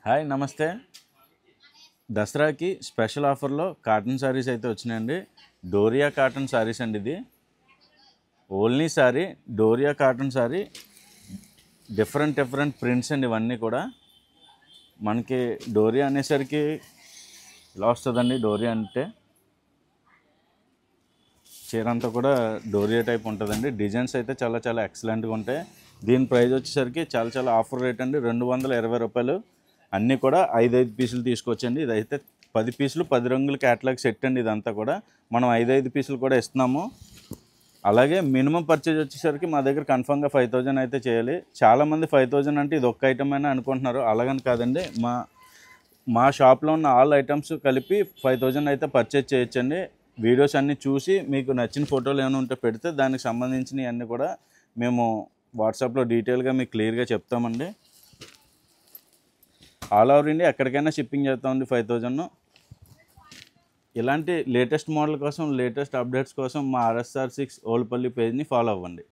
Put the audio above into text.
Hi నమస్తే. దసరాకి special ఆఫర్లో కాటన్ శారీస్ అయితే వచ్చినాయండి. డోరియా కాటన్ శారీస్ అండి. ఇది only sari doria cotton sari, different prints అండి. ఇవన్నీ కూడా మనకి డోరియా అనేసరికి ఇలా వస్తుందండి. డోరియా అంటే చీర అంతా కూడా డోరియా టైప్ ఉంటుందండి. డిజైన్స్ అయితే చాలా ఎక్సలెంట్గా ఉంటాయి. దీని ప్రైస్ వచ్చేసరికి చాలా ఆఫర్ రేట్ అండి. 220 రూపాయలు. అన్నీ కూడా 5 పీసులు తీసుకొచ్చండి. ఇదైతే 10 పీసులు 10 రంగుల క్యాటలాగ్ సెట్ అండి. ఇదంతా కూడా మనం 5 పీసులు కూడా ఇస్తున్నాము. అలాగే మినిమం పర్చేజ్ వచ్చేసరికి మా దగ్గర కన్ఫామ్గా 5000 అయితే చేయాలి. చాలామంది 5000 అంటే ఇది ఒక్క ఐటమ్ అయినా అనుకుంటున్నారు. అలాగని కాదండి. మా షాప్లో ఉన్న ఆల్ ఐటమ్స్ కలిపి 5000 అయితే పర్చేజ్ చేయొచ్చండి. వీడియోస్ అన్నీ చూసి మీకు నచ్చిన ఫోటోలు ఏమైనా ఉంటే పెడితే దానికి సంబంధించినవి అన్నీ కూడా మేము వాట్సాప్లో డీటెయిల్గా మీకు క్లియర్గా చెప్తామండి. ఆల్ ఓవర్ ఇండియా ఎక్కడికైనా షిప్పింగ్ చేస్తామండి. 5000. ఇలాంటి లేటెస్ట్ మోడల్ కోసం, లేటెస్ట్ అప్డేట్స్ కోసం మా RSR6 ఓల్పల్లి పేజ్ని ఫాలో అవ్వండి.